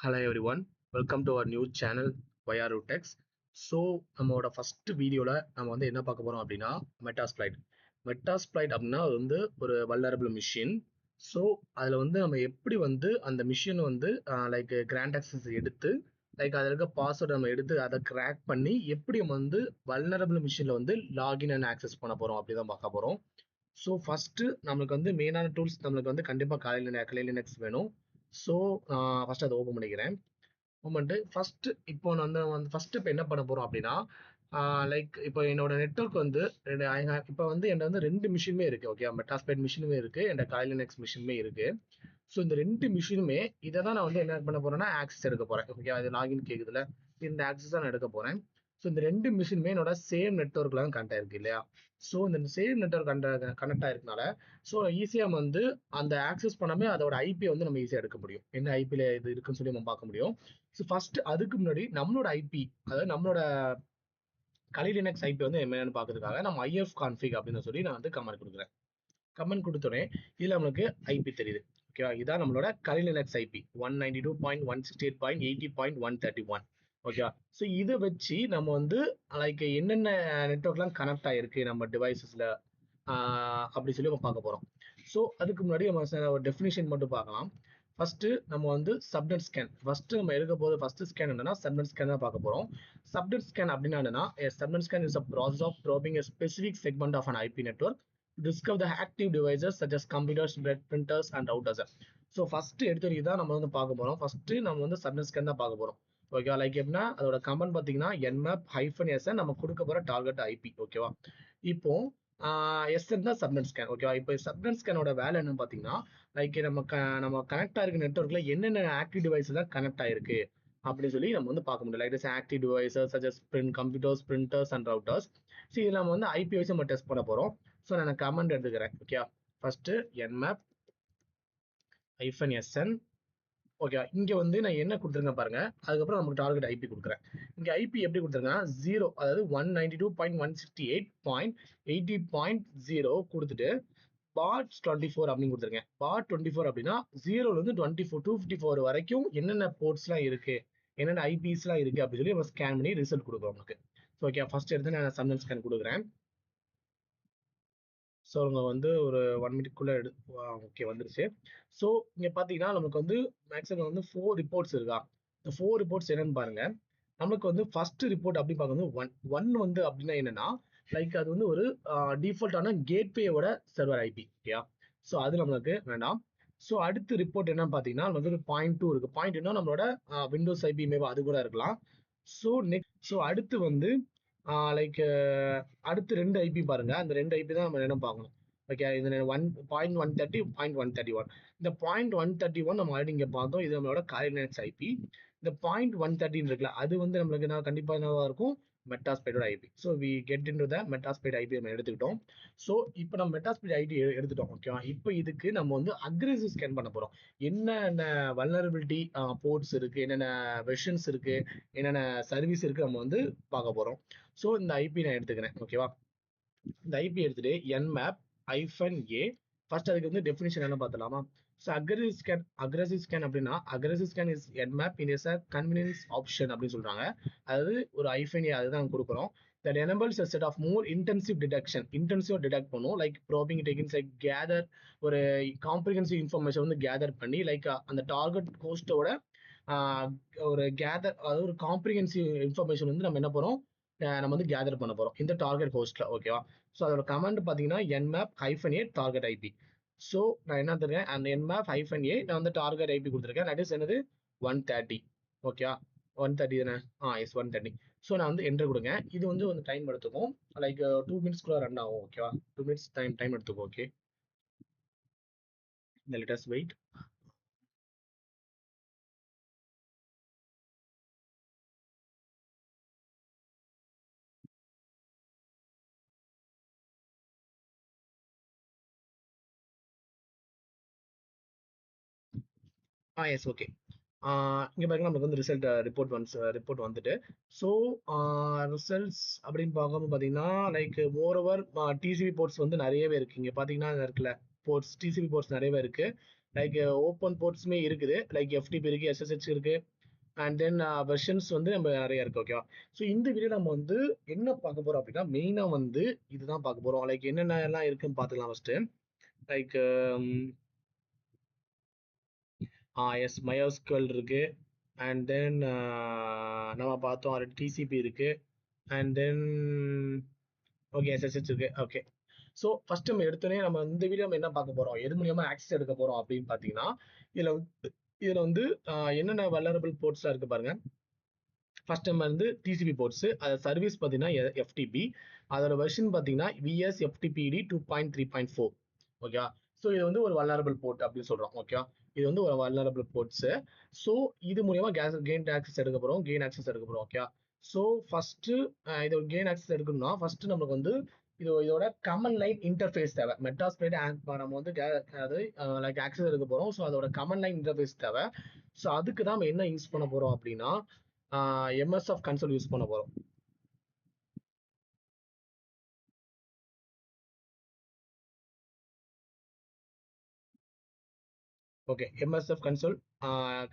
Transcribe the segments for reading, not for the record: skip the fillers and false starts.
Hello everyone, welcome to our new channel YRU Tex. So நம்மளோட first வீடியோவில் நம்ம வந்து என்ன பார்க்க போகிறோம் அப்படின்னா மெட்டாஸ்ப்ளைட். மெட்டாஸ்ப்ளைட் அப்படின்னா அது வந்து ஒரு வல்னரபிள் மிஷின். ஸோ அதில் வந்து நம்ம எப்படி வந்து அந்த மிஷின் வந்து லைக் கிராண்ட் ஆக்சஸ் எடுத்து லைக் அதில் இருக்க பாஸ்வேர்டு நம்ம எடுத்து அதை கிராக் பண்ணி எப்படி நம்ம வந்து வல்னரபிள் மிஷினில் வந்து லாகின் அண்ட் ஆக்சஸ் பண்ண போகிறோம் அப்படி தான் பார்க்க போகிறோம். ஸோ ஃபஸ்ட்டு நம்மளுக்கு வந்து மெயினான டூல்ஸ் நம்மளுக்கு வந்து கண்டிப்பாக கலை லினக்ஸ் வேணும். ஸோ ஃபஸ்ட்டு அதை ஓப்பன் பண்ணிக்கிறேன். மூமெண்ட் ஃபர்ஸ்ட் இப்போ நான் வந்து ஃபர்ஸ்ட் இப்போ என்ன பண்ண போறோம் அப்படின்னா லைக் இப்போ என்னோட நெட்வொர்க் வந்து இப்போ வந்து என்கிட்ட வந்து ரெண்டு மிஷினுமே இருக்கு. ஓகே, மெட்டாஸ்பைட் மிஷினுமே இருக்கு, என் கைலினெக்ஸ் மிஷினுமே இருக்கு. ஸோ இந்த ரெண்டு மிஷினுமே இதை தான் நான் வந்து என்ன பண்ண போறேன்னா ஆக்சஸ் எடுக்க போறேன். ஓகே, அது லாகின் கேக்குதுல, இந்த ஆக்சஸ் தான் நான் எடுக்க போறேன். ஸோ இந்த ரெண்டு மிஷினுமே என்னோட சேம் நெட்வொர்க்ல தான் கனெக்ட் ஆயிருக்கு இல்லையா. ஸோ இந்த சேம் நெட்வொர்க் கனெக்ட் ஆயிருக்கனால ஸோ ஈஸியா வந்து அந்த ஆக்சஸ் பண்ணாமே அதோட ஐபி வந்து நம்ம ஈஸியா எடுக்க முடியும். என்ன ஐபில இது இருக்குன்னு சொல்லி நம்ம பார்க்க முடியும். ஸோ ஃபர்ஸ்ட் அதுக்கு முன்னாடி நம்மளோட ஐபி, அதாவது நம்மளோட கலி லினக்ஸ் ஐபி வந்து என்னன்னு பார்க்கறதுக்காக நம்ம ஐஎஃப் கான்ஃபிக் அப்படின்னு சொல்லி நான் வந்து கமெண்ட் கொடுக்குறேன். கமெண்ட் கொடுத்தோடனே இதுல நம்மளுக்கு ஐபி தெரியுது. ஓகேவா, இதான் நம்மளோட கலி லினக்ஸ் ஐபி 192.168.80.131. ஓகேவா, ஸோ இதை வச்சு நம்ம வந்து லைக் என்னென்ன நெட்ஒர்க்லாம் கனெக்ட் ஆயிருக்கு நம்ம டிவைசஸ்ல அப்படி சொல்லி நம்ம பார்க்க போறோம். ஸோ அதுக்கு முன்னாடி நம்ம ஒரு டெஃபினிஷன் மட்டும் பார்க்கலாம். ஃபர்ஸ்ட் நம்ம வந்து சப்நெட் ஸ்கேன் ஃபர்ஸ்ட் நம்ம எடுக்க போது ஃபர்ஸ்ட் ஸ்கேன் என்னன்னா சப்நெட் ஸ்கேன் தான் பார்க்க போறோம். சப்நெட் ஸ்கேன் அப்படின்னா என்னன்னா subnet scan is a process of probing a specific segment of an IP network to discover the active devices such as computers, printers and routers. So first எடுத்து தான் நம்ம வந்து பார்க்க போறோம். ஃபர்ஸ்ட் நம்ம வந்து சப்நெட் ஸ்கேன் தான் பார்க்க போறோம். ஓகேவா, லைக் எப்படின்னா அதோட கமெண்ட் பார்த்தீங்கன்னா nmap-sn நம்ம கொடுக்க போற டார்கெட் ஐபி. ஓகேவா, இப்போ எஸ்என் தான் சப்நெட் ஸ்கேன். ஓகேவா, இப்போ சப்நெட் ஸ்கேனோட வேலை என்னன்னு பார்த்தீங்கன்னா லைக் நம்ம கனெக்ட் ஆயிருக்க நெட்ஒர்க்ல என்னென்ன ஆக்டிவ் டிவைஸ் தான் கனெக்ட் ஆயிருக்கு அப்படின்னு சொல்லி நம்ம வந்து பார்க்க முடியும். Like active devices such as computers, printers and routers. So இதில் நம்ம வந்து ஐபி வைஸ் நம்ம டெஸ்ட் பண்ண போறோம். ஸோ நான் கமெண்ட் எடுத்துக்கிறேன். Okay, first nmap-sn. ஓகே, இங்க வந்து நான் என்ன கொடுத்துருங்க பாருங்க, அதுக்கப்புறம் நமக்கு டார்கெட் ஐபி கொடுக்குறேன். இங்க ஐபி எப்படி கொடுத்துருங்கன்னா 0, அதாவது 192.168.80.0 கொடுத்துட்டு பாட் 24 அப்படின்னு கொடுத்துருங்க. பாட் 24 அப்படின்னா 0ல இருந்து 254 வரைக்கும் என்னென்ன போர்ட்ஸ்லாம் இருக்கு, என்னென்ன ஐபிஸ்லாம் இருக்கு அப்படின்னு சொல்லி நம்ம ஸ்கேன் பண்ணி ரிசல்ட் கொடுக்குறோம் நமக்கு. ஓகே, ஃபர்ஸ்ட் எடுத்து நான் சப்நெட் ஸ்கேன் கொடுக்குறேன். ஸோ அவங்க வந்து ஒரு 1 மினிட்குள்ள ஓகே வந்துருச்சு. ஸோ இங்க பாத்தீங்கன்னா நமக்கு வந்து மேக்ஸிமம் வந்து 4 ரிப்போர்ட்ஸ் இருக்கா. இந்த 4 ரிப்போர்ட்ஸ் என்னன்னு பாருங்க. நமக்கு வந்து ஃபர்ஸ்ட் ரிப்போர்ட் அப்படி பார்க்கும்போது ஒன் வந்து அப்படின்னா என்னன்னா லைக் அது வந்து ஒரு டிஃபால்ட்டான கேட்வேயோட சர்வர் ஐபி. ஓகேயா, ஸோ அது நம்மளுக்கு வேண்டாம். ஸோ அடுத்த ரிப்போர்ட் என்னன்னு பார்த்தீங்கன்னா நமக்கு வந்து 0.2 இருக்கு. 0.2 நம்மளோட விண்டோஸ் ஐபி மேபி அது கூட இருக்கலாம். ஸோ அடுத்து வந்து லைக் அடுத்து ரெண்டு ஐபி பாருங்க, அந்த ரெண்டு ஐபி தான் நம்ம என்ன பார்க்கணும். ஓகே, இது 1.130 0.131. இந்த 0.131 நம்ம ஆல்ரெடி இங்க பார்த்தோம், இது நம்மளோட கைலினக்ஸ் ஐபி. இந்த 0.113 இருக்குல்ல, அது வந்து நம்மளுக்கு என்ன கண்டிப்பா என்னவா இருக்கும், மெட்டாஸ்பைடோட IP. So we get into the Metasploit IP நம்ம எடுத்துக்கிட்டோம். ஸோ இப்போ நம்ம மெட்டாஸ்பைட் ஐடி எடுத்துட்டோம். ஓகேவா, இப்போ இதுக்கு நம்ம வந்து அக்ரெசிவ் ஸ்கேன் பண்ண போறோம். என்னென்ன வல்னரபிலிட்டி போர்ட்ஸ் இருக்கு, என்னென்ன வெர்ஷன்ஸ் இருக்கு, என்னென்ன சர்வீஸ் இருக்கு நம்ம வந்து பார்க்க போறோம். ஸோ இந்த ஐபி நான் எடுத்துக்கிறேன். ஓகேவா, இந்த ஐபி எடுத்துட்டு nmap-a ஃபர்ஸ்ட் அதுக்கு வந்து டெஃபினிஷன் என்ன பார்த்தலாமா. ஸோ அக்ரெசிவ் ஸ்கேன் அப்படின்னா aggressive scan is nmap is a convenience option அப்படின்னு சொல்றாங்க. அதாவது ஒரு -a அதுதான் கொடுக்குறோம். that enables a set of more intensive detection. இன்டென்சிவா டிடெக்ட் பண்ணும், like probing techniques, like gather ஒரு காம்ப்ரிஹென்சிவ் இன்ஃபர்மேஷன் வந்து கேதர் பண்ணி லைக் அந்த டார்கெட் ஹோஸ்டோட ஒரு கேதர், அதாவது ஒரு காம்ப்ரிஹென்சிவ் இன்ஃபர்மேஷன் வந்து நம்ம என்ன போறோம், நம்ம வந்து கேதர் பண்ண போறோம் இந்த டார்கெட் ஹோஸ்ட்ல. ஓகேவா, ஸோ அதோட கமெண்ட் பார்த்தீங்கன்னா nmap-a டார்கெட் ஐபி. ஸோ நான் என்ன தருவேன், அந்த nmap-a நான் வந்து டார்கெட் ஐபி கொடுத்துருக்கேன். தட் இஸ் என்னது 130. ஓகேவா, 130 தானே, எஸ் 130. ஸோ நான் வந்து என்டர் கொடுங்க. இது வந்து டைம் எடுத்துக்கும், லைக் 2 மினிட்ஸ்க்குள்ள ரன் ஆகும். ஓகேவா, 2 மினிட்ஸ் டைம் எடுத்துக்கும். ஓகே, இந்த லெட்டஸ் வெயிட். S okay. இங்க பாருங்க நமக்கு வந்து ரிப்போர்ட் வந்துட்டு. ஸோ ரிசல்ட்ஸ் அப்படின்னு பார்க்கும்போது பார்த்தீங்கன்னா like moreover TCP ports வந்து நிறையவே இருக்கு. இங்க பார்த்தீங்கன்னா இருக்குல்ல போர்ட்ஸ், டிசிபி போர்ட்ஸ் நிறையவே இருக்கு. லைக் ஓப்பன் போர்ட்ஸுமே இருக்குது, லைக் FTP இருக்கு, SSH இருக்கு, அண்ட் தென் வெர்ஷன்ஸ் வந்து நம்ம நிறைய இருக்கு. ஓகேவா? ஸோ இந்த வீடியோ நம்ம வந்து என்ன பார்க்க போறோம் அப்படின்னா, மெயினா வந்து இதுதான் பார்க்க போறோம். லைக் என்னென்ன எல்லாம் இருக்குன்னு பார்த்துக்கலாம் ஃபர்ஸ்ட். லைக் எஸ் MySQL இருக்கு, அண்ட் தென் நம்ம பார்த்தோம் TCP இருக்கு, அண்ட் தென் ஓகே SSH இருக்கு. ஓகே, ஸோ ஃபர்ஸ்ட் நம்ம எடுத்தோடனே நம்ம இந்த வீடியோ நம்ம என்ன பார்க்க போறோம், எது மூலியமா ஆக்சஸ் எடுக்க போறோம் அப்படின்னு பார்த்தீங்கன்னா, இதுல வந்து என்னென்ன வல்லரபிள் போர்ட்ஸ்லாம் இருக்கு பாருங்க. ஃபர்ஸ்ட் நம்ம வந்து TCP போர்ட்ஸ், அது சர்வீஸ் பார்த்தீங்கன்னா FTP, அதோட வெர்ஷன் பார்த்தீங்கன்னா VS FTPD 2.3.4. ஓகேவா? ஸோ இது வந்து ஒரு வல்லரபிள் போர்ட் அப்படின்னு சொல்றோம். ஓகேவா? இது வந்து ஒரு வல்லரபிள் போர்ட்ஸ். ஸோ இது மூலியமா கெயின் ஆக்சஸ் எடுக்க போறோம், எடுக்க போறோம். ஓகேவா? ஸோ ஃபர்ஸ்ட் இது கெயின் ஆக்சஸ் எடுக்கணும்னா ஃபர்ஸ்ட் நமக்கு வந்து இதோட கமன் லைன் இன்டர்ஃபேஸ் தேவை. மெட்டாஸ்பிளைட் நம்ம வந்து லைக் ஆக்சஸ் எடுக்க போறோம். ஸோ அதோட கமன் லைன் இன்டர்ஃபேஸ் தேவை. ஸோ அதுக்கு தான் நம்ம என்ன யூஸ் பண்ண போறோம் அப்படின்னா, MSF கன்சோல் யூஸ் பண்ண போறோம். Okay, MSF console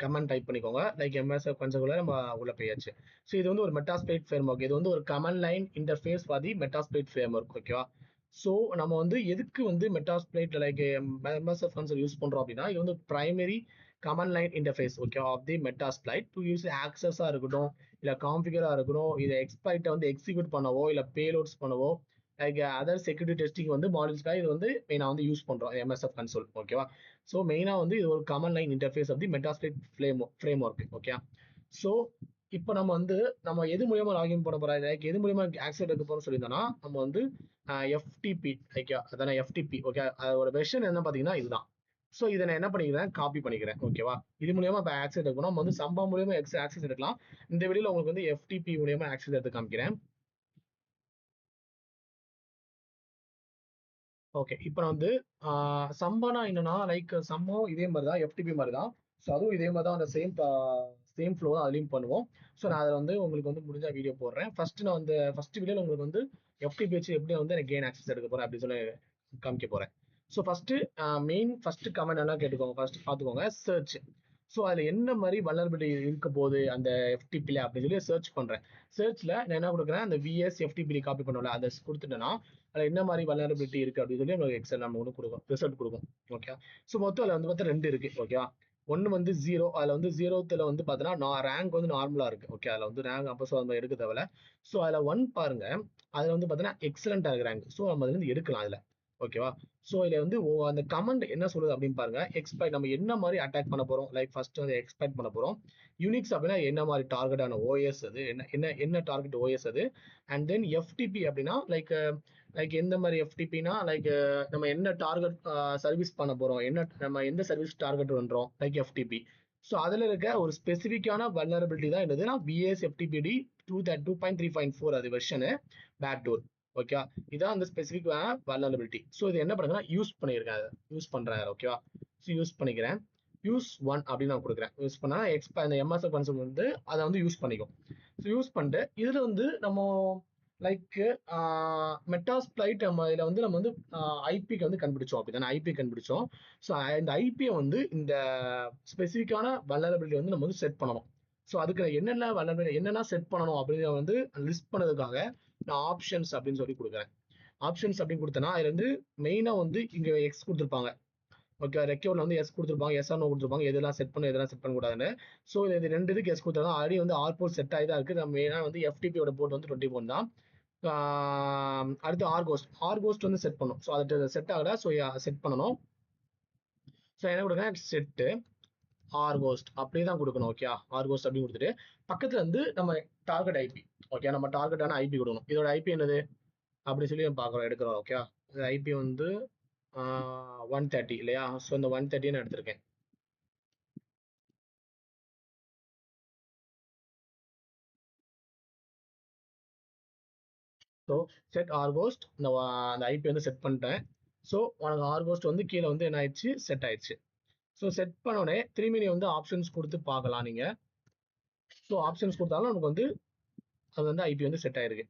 comment type பண்ணிக்கோங்க. லைக் MSF கன்சோல் நம்ம உள்ள போயாச்சு. ஸோ இது வந்து ஒரு மெட்டாஸ்பிளைட் ஃப்ரேம் ஒர்க். இது வந்து ஒரு command line interface for the Metasploit framework. ஓகேவா? ஸோ நம்ம வந்து எதுக்கு வந்து Metasploit like MSF console use பண்றோம் அப்படின்னா, இது வந்து பிரைமரி கமண்ட் லைன் இன்டர்ஃபேஸ் ஓகேவா of the Metasploit to use ஆக்சஸா இருக்கட்டும், இல்ல கான்ஃபிகரா இருக்கட்டும், இதை எக்ஸ்பிளைட்டை வந்து எக்ஸிக்யூட் பண்ணவோ இல்ல பேலோட்ஸ் பண்ணவோ, லைக் அதர் செக்யூரிட்டி டெஸ்டிங் வந்து மாடியூல்ஸ்க்காக இது வந்து மெயினாக வந்து யூஸ் பண்றோம் MSF கன்சோல். ஓகேவா? ஸோ மெயினாக வந்து இது ஒரு command line interface of the Metasploit framework. Okay, so இப்போ நம்ம எது மூலியமா லாகின் பண்ண போறோம், லைக் எது மூலியமா ஆக்சஸ் எடுக்க போறோம் சொல்லியிருந்தோம்னா, நம்ம வந்து FTP லைக் அதான FTP. ஓகே, அதோட வெர்ஷன் என்ன பார்த்தீங்கன்னா இதுதான். ஸோ இதை நான் என்ன பண்ணிக்கிறேன், காப்பி பண்ணிக்கிறேன். ஓகேவா? இது மூலியமா இப்போ ஆக்சஸ் எடுக்கணும். நம்ம வந்து சம்பா மூலியமா ஆக்சஸ் எடுக்கலாம். இந்த வீடியோல உங்களுக்கு வந்து FTP மூலியமா ஆக்சஸ் எடுத்து காமிக்கிறேன். ஓகே, இப்போ நான் வந்து சம்பானா என்னன்னா, லைக் சம்பாவும் இதே மாதிரி தான், FTP மாதிரி தான். ஸோ அதுவும் இதே மாதிரி தான், அந்த சேம் ஃப்ளோ தான் அதுலேயும் பண்ணுவோம். ஸோ நான் அதில் வந்து உங்களுக்கு வந்து முடிஞ்ச வீடியோ போடுறேன். நான் வந்து ஃபர்ஸ்ட் வீடியோவில் உங்களுக்கு வந்து FTP வச்சு எப்படி வந்து எனக்கு கெயின் ஆக்சஸ் எடுக்க போறேன் அப்படின்னு சொல்லி காமிக்க போறேன். ஸோ ஃபர்ஸ்ட் கமெண்ட் என்ன கேட்டுக்கோங்க, ஃபர்ஸ்ட் பார்த்துக்கோங்க, சர்ச். ஸோ அதில் என்ன மாதிரி வல்லரபிலிட்டி இருக்க போகுது அந்த FTPல அப்படின்னு சொல்லி சர்ச் பண்றேன். சர்ச்ல நான் என்ன கொடுக்குறேன், அந்த VS FTP காப்பி பண்ணல அதை கொடுத்துட்டேன்னா, அதில் என்ன மாதிரி வல்னரபிலிட்டி இருக்கு அப்படின்னு சொல்லி உங்களுக்கு எக்ஸல் நம்ம ஒன்று கொடுக்கும், ரிசல்ட் கொடுக்கும். ஓகே, ஸோ மொத்தம் அதில் வந்து பார்த்தா 2 இருக்கு. ஓகே, ஒன்று வந்து 0, அதில் வந்து 0த்துல வந்து பார்த்தீங்கன்னா ரேங்க் வந்து நார்மலாக இருக்கு. ஓகே, அதில் வந்து ரேங்க் அப்போ ஸோ நம்ம எடுக்க தேவையில்ல. ஸோ அதில் 1 பாருங்க, அதில் வந்து பார்த்தீங்கன்னா எக்ஸலண்டா இருக்கு ரேங்க். ஸோ நம்ம அதுல இருந்து எடுக்கலாம் அதில். ஓகேவா? ஸோ இதில் வந்து அந்த கமெண்ட் என்ன சொல்லுது அப்படின்னு பாருங்க. எக்ஸ்பெக்ட் நம்ம என்ன மாதிரி அட்டாக் பண்ண போறோம், லைக் ஃபர்ஸ்ட் வந்து எக்ஸ்பெக்ட் பண்ண போறோம். யூனிக்ஸ் அப்படின்னா என்ன மாதிரி டார்கெட்டான OS அது, என்ன டார்கெட் OS அது, அண்ட் தென் FTP அப்படின்னா லைக் எந்த மாதிரி FTPனா லைக் நம்ம என்ன டார்கெட் சர்வீஸ் பண்ண போறோம், நம்ம எந்த சர்வீஸ் டார்கெட் பண்றோம் லைக் FTP. ஸோ அதில் இருக்க ஒரு ஸ்பெசிஃபிக்கான வல்னரபிலிட்டி தான் என்னதுன்னா VS FTPD 2.3.4 அது வெர்ஷனு பேக்டோர். ஓகே, இதான் அந்த ஸ்பெசிஃபிக் வல்னரபிலிட்டி. ஸோ இது என்ன பண்ணுங்கன்னா யூஸ் பண்றேன். ஓகேவா? ஸோ யூஸ் பண்ணிக்கிறேன். யூஸ் 1 அப்படின்னு நான் கொடுக்குறேன். யூஸ் பண்ணா அந்த MSF கன்சோல் வந்து அதை வந்து யூஸ் பண்ணிக்கும். ஸோ யூஸ் பண்ணிட்டு இதுல வந்து நம்ம லைக் மெட்டாஸ்பிளைட் நம்ம இதில் வந்து நம்ம வந்து ஐபிக்கு வந்து கண்டுபிடிச்சோம். அப்படிதானே ஐபி கண்டுபிடிச்சோம். ஸோ இந்த ஐபியை வந்து இந்த ஸ்பெசிஃபிக்கான வல்னரபிலிட்டி வந்து நம்ம வந்து செட் பண்ணணும். ஸோ அதுக்கு என்னென்ன வல்னரபிலிட்டி என்னென்ன செட் பண்ணணும் அப்படிங்கிறத வந்து லிஸ்ட் பண்ணதுக்காக நான் ஆப்ஷன்ஸ் அப்படின்னு சொல்லி கொடுக்குறேன். ஆப்ஷன்ஸ் அப்படின்னு கொடுத்தேன்னா அதுல வந்து மெயினா வந்து இங்க எக்ஸ் கொடுத்துருப்பாங்க. ஓகே, ரெக்யூர்ல வந்து எஸ் கொடுத்துருப்பாங்க, எஸ் ஆர் நோ கொடுத்துருப்பாங்க, எதெல்லாம் செட் பண்ணணும் எதெல்லாம் செட் பண்ணக்கூடாதுன்னு. ஸோ இது 2 இதுக்கு எஸ் கொடுத்தா ஆல்ரெடி வந்து ஆர் போர்ட் செட் ஆகி தான் இருக்கு. நம்ம மெயினாக வந்து FTPயோட போர்ட் வந்து 21 தான். அடுத்து ஆர்கோஸ்ட் வந்து செட் பண்ணும். ஸோ அது செட் ஆகல, ஸோ செட் பண்ணணும். ஸோ என்ன கொடுங்க, செட்டு ஆர்கோஸ்ட் அப்படி தான் கொடுக்கணும். ஓகே, ஆர்கோஸ்ட் அப்படின்னு கொடுத்துட்டு பக்கத்துல வந்து நம்ம டார்கெட் ஐபி. ஓகே, நம்ம டார்கெட்டான ஐபி கொடுக்கணும். இதோட ஐபி என்னது அப்படி சொல்லி நம்ம பார்க்குறோம், எடுக்கிறோம். ஓகே, ஐபி வந்து 130 இல்லையா? ஸோ இந்த 130 நான் எடுத்திருக்கேன். ஸோ செட் ஆர்கோஸ்ட் அந்த ஐபி வந்து செட் பண்ணிட்டேன். ஸோ உனக்கு ஆர்கோஸ்ட் வந்து கீழே வந்து என்ன ஆயிடுச்சு, செட் ஆயிடுச்சு. ஸோ செட் பண்ணோடனே திரும்பி நீ வந்து ஆப்ஷன்ஸ் கொடுத்து பார்க்கலாம் நீங்க. ஸோ ஆப்ஷன்ஸ் கொடுத்தாலும் நமக்கு வந்து அது வந்து ஐபி வந்து செட் ஆயிருக்கு.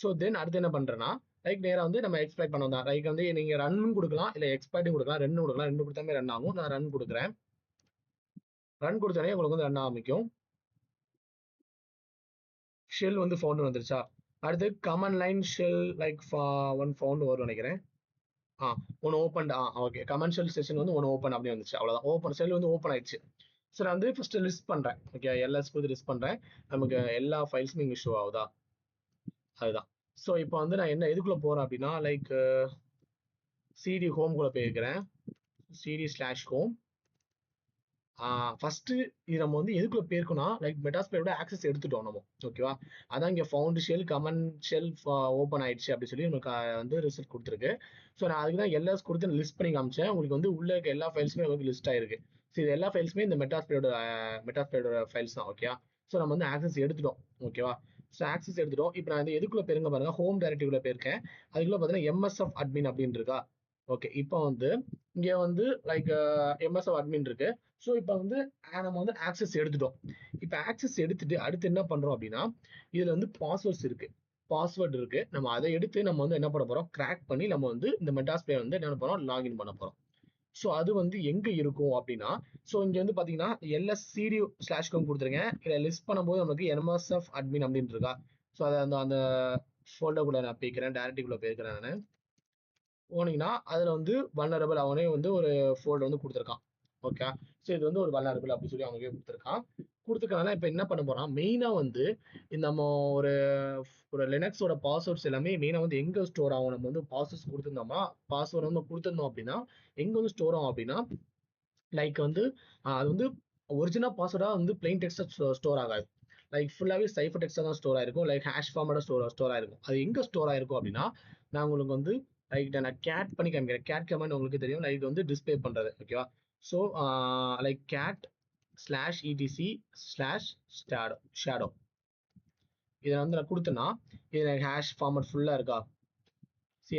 ஸோ தென் அடுத்து என்ன பண்றேன்னா, லைக் நேரா வந்து நம்ம எக்ஸ்பெக்ட் பண்ணோம் தான். லைக் வந்து நீங்க ரன் கொடுக்கலாம், இல்ல எக்ஸ்பெக்ட்டும் கொடுக்கலாம், ரெண்டு கொடுக்கலாம். ரெண்டு கொடுத்தாமே ரன் ஆகும். நான் ரன் கொடுக்குறேன். ரன் கொடுத்தோடனே உங்களுக்கு வந்து ரன் ஆரம்பிக்கும். ஷெல் வந்து ஃபவுண்ட் வந்துருச்சா? அடுத்து command line shell like one found வரும் நினைக்கிறேன். ஒன்று ஓப்பன். ஓகே, கமர்ஷியல் செஷன் வந்து ஒன்று ஓப்பன் அப்படி வந்துச்சு. அவ்வளோதான், ஓப்பன் செல் வந்து ஓப்பன் ஆயிடுச்சு. ஸோ நான் வந்து ஃபர்ஸ்ட் லிஸ்ட் பண்றேன். ஓகே, எல்எஸ் கொடுத்து லிஸ்ட் பண்றேன். நமக்கு எல்லா ஃபைல்ஸுமே இங்கே ஷோ ஆகுதா? அதுதான். ஸோ இப்போ வந்து நான் என்ன எதுக்குள்ள போறேன் அப்படின்னா, லைக் சிடி ஹோம் குள்ள போயிருக்கிறேன். CD slash home. ஃபர்ஸ்ட் இது நம்ம வந்து எதுக்குள்ள போயிருக்கோம்னா, லைக் மெட்டாஸ்பிளேயோட ஆக்சஸ் எடுத்துட்டோம் நம்ம. ஓகேவா? அதான் இங்கே found shell common shell open ஆயிடுச்சு அப்படி சொல்லி நமக்கு வந்து ரிசல்ட் கொடுத்துருக்கு. ஸோ நான் அதுக்கு தான் எல்எஸ் கொடுத்து லிஸ்ட் பண்ணி காமிச்சேன். உங்களுக்கு வந்து உள்ள இருக்க எல்லா ஃபைல்ஸுமே நமக்கு லிஸ்ட் ஆயிருக்கு. ஸோ இது எல்லா ஃபைல்ஸுமே இந்த மெட்டாஸ்பிளேயோட ஃபைல்ஸ் தான். ஓகேவா? ஸோ நம்ம வந்து ஆக்சஸ் எடுத்துட்டோம். ஓகேவா? ஸோ ஆக்சஸ் எடுத்துட்டோம். இப்போ நான் வந்து எதுக்குள்ள போயிருங்க பாருங்க, ஹோம் டைரக்டரிக்குள்ள போயிருக்கேன். அதுக்குள்ள பார்த்தீங்கன்னா எம்எஸ்எஃப் அட்மின் அப்படின்னு இருக்கா? ஓகே, இப்போ வந்து இங்க வந்து லைக் எம்எஸ்எஃப் அட்மின் இருக்கு. ஸோ இப்போ வந்து நம்ம வந்து ஆக்சஸ் எடுத்துட்டோம். இப்போ ஆக்சஸ் எடுத்துட்டு அடுத்து என்ன பண்றோம் அப்படின்னா, இதுல வந்து பாஸ்வேர்ட்ஸ் இருக்கு, பாஸ்வேர்ட் இருக்கு. நம்ம அதை எடுத்து நம்ம வந்து என்ன பண்ண போறோம், கிராக் பண்ணி நம்ம வந்து இந்த மெட்டாஸ்பிளே வந்து என்ன பண்ண லாகின் பண்ண போறோம். ஸோ அது வந்து எங்க இருக்கும் அப்படின்னா, ஸோ இங்க வந்து பாத்தீங்கன்னா LSCD ஸ்லாஷ் கோம் கொடுத்துருங்க. இதை லிஸ்ட் பண்ணும்போது நமக்கு எம்எஸ்எஃப் அட்மின் அப்படின்னு இருக்கா? ஸோ அதை அந்த ஃபோல்டருக்குள்ள நான் போய்க்கிறேன், டைரக்டிவ்ல போயிருக்கிறேன் நான். போனீங்கன்னா அதுல வந்து வல்னரபிள் அவனே வந்து ஒரு ஃபோல்டர் வந்து கொடுத்துருக்கான். ஓகே, ஸோ இது வந்து ஒரு வல்னரபிள் அப்படின்னு சொல்லி அவனுக்கே கொடுத்துருக்கான். கொடுத்துருக்கனால இப்போ என்ன பண்ண போறான், மெயினா வந்து இந்த நம்ம ஒரு ஒரு லினக்ஸோட பாஸ்வேர்ட்ஸ் எல்லாமே மெயினா வந்து எங்க ஸ்டோர் ஆகும், நம்ம வந்து பாஸ்வேர்ட்ஸ் கொடுத்துருந்தோமா, பாஸ்வேர்ட் வந்து கொடுத்துருந்தோம் அப்படின்னா எங்க வந்து ஸ்டோர் ஆகும் அப்படின்னா, லைக் வந்து அது வந்து ஒரிஜினல் பாஸ்வேர்டா வந்து பிளைன் டெக்ஸ்ட் ஸ்டோர் ஆகாது. லைக் ஃபுல்லாவே சைஃபர் டெக்ஸ்டா தான் ஸ்டோர் ஆயிருக்கும். லைக் ஹேஷ் ஃபார்மோட ஸ்டோர் ஆயிருக்கும். அது எங்க ஸ்டோர் ஆயிருக்கும் அப்படின்னா, நான் உங்களுக்கு வந்து லைக் நான் கேட் பண்ணி காமிக்கிறேன். கேட் கமாண்ட் உங்களுக்கு தெரியும், லைக் வந்து டிஸ்பிளே பண்றது. ஓகேவா? ஸோ லைக் கேட் ஸ்லாஷ் இடிசி ஸ்லாஷ் ஷேடோ இதை வந்து நான் கொடுத்தேன்னா, இது ஹேஷ் ஃபார்மட் ஃபுல்லா இருக்கா?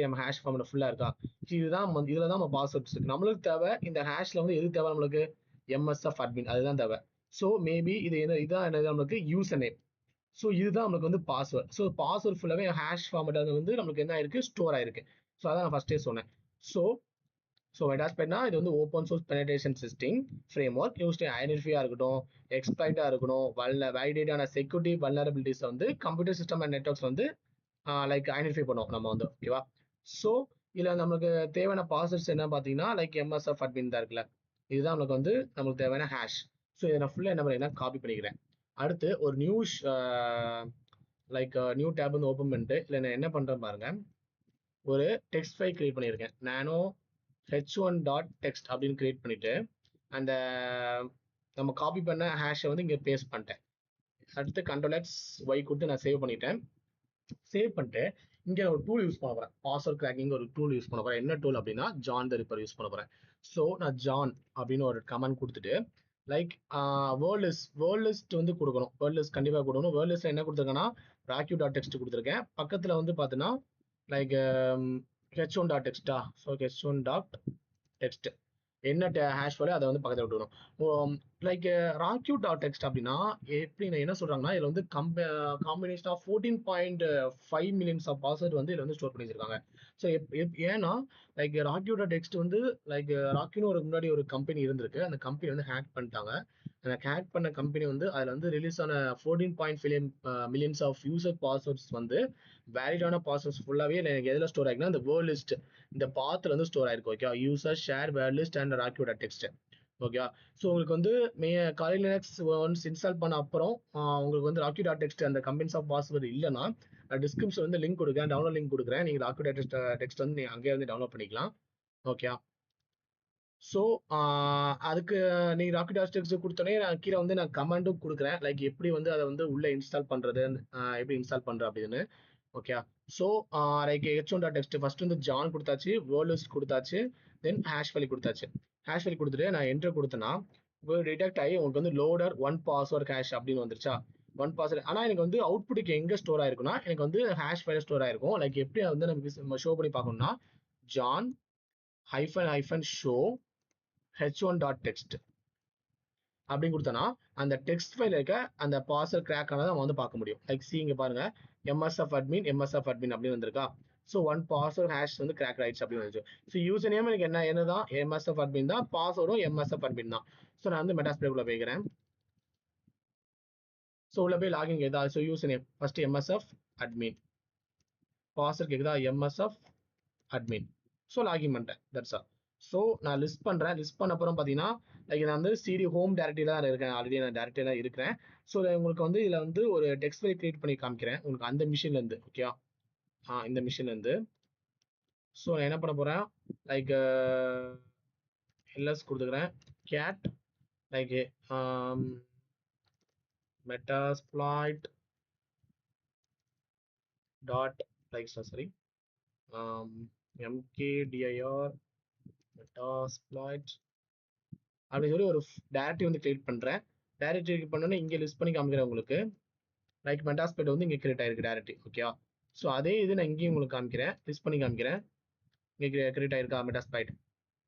நம்ம ஹேஷ் ஃபார்மட் ஃபுல்லா இருக்கா? இதுதான் இதுல தான் நம்ம பாஸ்வேர்ட்ஸ் இருக்கு. நம்மளுக்கு தேவை இந்த ஹேஷ்ல வந்து எது தேவை நம்மளுக்கு, எம்எஸ்எஃப் அட்மின் அதுதான் தேவை. ஸோ மேபி இதுதான் என்னது நம்மளுக்கு யூசர் நேம். ஸோ இதுதான் நம்மளுக்கு வந்து பாஸ்வேர்ட். ஸோ பாஸ்வேர்ட் ஃபுல்லாவே ஹேஷ் ஃபார்மட் அது வந்து நம்மளுக்கு என்ன ஆயிருக்கு, ஸ்டோர் ஆயிருக்கு. ஸோ அதான் நான் ஃபர்ஸ்டே சொன்னேன். ஸோ மெட்டாஸ்பிளைட்னா இது வந்து open source penetration testing framework used ஐடென்டிஃபையா இருக்கட்டும், எக்ஸ்பிளைட்டா இருக்கணும், வேலிடேட்டான செக்யூரிட்டி வல்னரபிலிட்டிஸ் வந்து கம்ப்யூட்டர் சிஸ்டம் அண்ட் நெட்வொர்க்ஸ் வந்து லைக் ஐடென்டிஃபை பண்ணுவோம் நம்ம வந்து. ஓகேவா? ஸோ இதில் நமக்கு தேவையான பாஸ்வேர்ட்ஸ் என்ன பார்த்தீங்கன்னா, லைக் எம்எஸ்எஃப் அட்மின் தான் இருக்குல்ல, இதுதான் நமக்கு வந்து நமக்கு தேவையான ஹேஷ். ஸோ இதை நான் ஃபுல்லாக என்ன பண்ணிக்கிறேன், காப்பி பண்ணிக்கிறேன். அடுத்து ஒரு லைக் நியூ டேப் வந்து ஓப்பன் பண்ணிட்டு இல்லை நான் என்ன பண்ணுறேன் பாருங்க, ஒரு டெக்ஸ்ட் ஃபைல் கிரியேட் பண்ணியிருக்கேன். நானோ h1.text அப்படின்னு கிரியேட் பண்ணிட்டு அந்த நம்ம காப்பி பண்ண ஹேஷை வந்து இங்கே பேஸ்ட் பண்ணிட்டேன். அடுத்து Ctrl+X கொடுத்து நான் சேவ் பண்ணிட்டேன். சேவ் பண்ணிட்டு இங்க ஒரு டூல் யூஸ் பண்ண போறேன், பாஸ்வேர்ட் கிராக்கிங் ஒரு டூல் யூஸ் பண்ண போறேன். என்ன டூல் அப்படின்னா ஜான் த ரிப்பர் யூஸ் பண்ண போறேன். ஸோ நான் ஜான் அப்படின்னு ஒரு கமெண்ட் கொடுத்துட்டு லைக் வேர்ல்ட் லிஸ்ட் வந்து கொடுக்கணும். வேர்ல்ட் லிஸ்ட் கண்டிப்பாக கொடுக்கணும். வேர்ல்ட் லிஸ்ட்ல என்ன கொடுத்துருக்கேன்னா raku.text கொடுத்துருக்கேன். பக்கத்துல வந்து பார்த்தீங்கன்னா லைக் h1.textா. ஸோ h1.text என்ன ஹேஷ் வேல்யூ அதை வந்து பக்கத்தில் விட்டுக்கணும். லைக் raku.text அப்படின்னா எப்படி என்ன சொல்றாங்கன்னா, இதுல வந்து combination of 14.5 millions of password வந்து இதுல வந்து ஸ்டோர் பண்ணி வச்சிருக்காங்க. ஸோ ஏன்னா லைக் raku.text வந்து லைக் ராக்கின்னு ஒரு முன்னாடி ஒரு கம்பெனி இருந்திருக்கு. அந்த கம்பெனி வந்து ஹேக் பண்ணிட்டாங்க. அந்த ஹேக் பண்ண கம்பெனி வந்து அதுல வந்து ரிலீஸ் ஆன 14.5 மில்லியன்ஸ் ஆஃப் யூசர் பாஸ்வேர்ட்ஸ் வந்து வேலிடான பாஸ்வேர்ட்ஸ் ஃபுல்லாவே எனக்கு எதுல ஸ்டோர் ஆகிக்குன்னா இந்த வேர்ல்ட் லிஸ்ட் இந்த பாத்துல வந்து ஸ்டோர் ஆயிருக்கு. Okay, user share world list and raku.text. ஓகேவா? ஸோ உங்களுக்கு வந்து Kali Linux ஒன்ஸ் இன்ஸ்டால் பண்ண அப்புறம் உங்களுக்கு வந்து raku.text அந்த கம்பெனிஸ் ஆஃப் பாஸ்வேர்டு இல்லைன்னா டிஸ்கிரிப்ஷன் வந்து லிங்க் கொடுக்குறேன், டவுன்லோட் லிங்க் கொடுக்குறேன். நீங்க raku.text வந்து நீங்க அங்கேயே வந்து டவுன்லோட் பண்ணிக்கலாம். ஓகே, ஸோ அதுக்கு நீங்க raku.text கொடுத்தோன்னே நான் கீழே வந்து நான் கமெண்டும் கொடுக்குறேன், லைக் எப்படி வந்து அதை வந்து உள்ள இன்ஸ்டால் பண்றது, எப்படி இன்ஸ்டால் பண்ற அப்படின்னு. Okay, so like h1.text first வந்து ஜான் கொடுத்தாச்சு, வேர்ல்ட் லிஸ்ட் கொடுத்தாச்சு, தென் ஹேஷ் வேல்யூ கொடுத்தாச்சு. ஹேஷ் வேல்யூ கொடுத்துட்டு நான் என்டர் கொடுத்தேன்னா டிடெக்ட் ஆகி உங்களுக்கு வந்து லோடர் ஒன் பாஸ்வேர்ட் ஹேஷ் அப்படின்னு வந்துருச்சா. ஒன் பாஸ்வேர்ட் ஆனால் எனக்கு வந்து அவுட்புட்டுக்கு எங்க ஸ்டோர் ஆயிருக்குன்னா எனக்கு வந்து ஹேஷ் வேல்யூ ஸ்டோர் ஆயிருக்கும். லைக் எப்படி வந்து நம்ம ஷோ பண்ணி பார்க்கணும்னா ஜான் ஷோ h1.text அப்படின்னு கொடுத்தனா அந்த டெக்ஸ்ட் ஃபைல் இருக்க அந்த பாஸ்வேர்ட் கிராக் ஆனதை நம்ம வந்து பார்க்க முடியும். லைக் இங்க பாருங்க, எம்எஸ்எஃப் அட்மின் அப்படின்னு வந்திருக்கா. ஸோ ஒன் பாஸ்வேர்ட் ஹேஷ் வந்து கிராக் ஆயிடுச்சு அப்படின்னு வந்துச்சு. ஸோ யூசர் நேம் எனக்கு என்னதான் எம்எஸ்எஃப் அட்மின் தான், பாஸ்வேர்டும் எம்எஸ்எஃப் அட்மின் தான். ஸோ நான் வந்து மெட்டாஸ்பிளேக்குள்ள போய்க்கிறேன். ஸோ உள்ள போய் லாகின் கேக்குதா? So user name first MSF admin, password கேக்குதா? MSF admin. ஸோ லாகின் பண்ணிட்டேன். That's all. ஸோ நான் லிஸ்ட் பண்றேன். லிஸ்ட் பண்ண அப்புறம் பார்த்தீங்கன்னா லைக் நான் வந்து சிடி ஹோம் டேரக்டரியில தான் இருக்கேன். ஆல்ரெடி நான் டேரக்டரியில இருக்கிறேன். ஸோ உங்களுக்கு வந்து இதில் வந்து ஒரு டெக்ஸ்ட் ஃபைல் கிரியேட் பண்ணி காமிக்கிறேன் உங்களுக்கு அந்த மிஷின்ல இருந்து. ஓகே, இந்த மிஷின்ல இருந்து. ஸோ நான் என்ன பண்ண போறேன், லைக் எல்எஸ் கொடுத்துக்கிறேன். Cat like Metasploit dot like sorry MKDIR Metasploit அப்படின்னு சொல்லி ஒரு டைரக்டரி வந்து கிரியேட் பண்றேன். டைரக்டரி கிரியேட் பண்ணோன்னே இங்கே லிஸ்ட் பண்ணி காமிக்கிறேன் உங்களுக்கு. லைக் மெட்டாஸ்பிளாய்ட் வந்து இங்கே கிரியேட் ஆயிருக்கு டைரக்டரி. ஓகே, ஸோ அதே இது நான் இங்கேயும் உங்களுக்கு காமிக்கிறேன், லிஸ்ட் பண்ணி காமிக்கிறேன். இங்கே கிரியேட் ஆயிருக்கா மெட்டாஸ்பிளாய்ட்.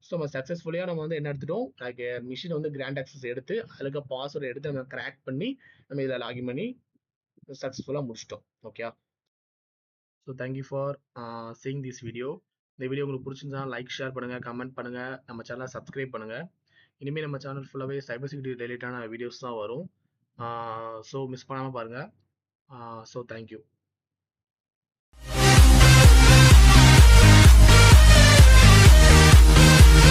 ஸோ நம்ம சக்ஸஸ்ஃபுல்லியாக நம்ம வந்து என்ன எடுத்துட்டோம், லைக் மிஷின் வந்து கிராண்ட் ஆக்சஸ் எடுத்து அதுக்கு பாஸ்வேர்டு எடுத்து நம்ம கிராக் பண்ணி நம்ம இதில் லாகின் பண்ணி சக்ஸஸ்ஃபுல்லாக முடிச்சிட்டோம். Okay, so thank you for seeing this video. இந்த வீடியோ உங்களுக்கு பிடிச்சிருந்தா லைக், ஷேர் பண்ணுங்க, கமெண்ட் பண்ணுங்க, நம்ம சேனலை சப்ஸ்கிரைப் பண்ணுங்க. இனிமேல் நம்ம சேனல் ஃபுல்லாகவே சைபர் செக்யூரிட்டி ரிலேட்டடான வீடியோஸ் தான் வரும். ஸோ மிஸ் பண்ணாமல் பாருங்கள். So thank you.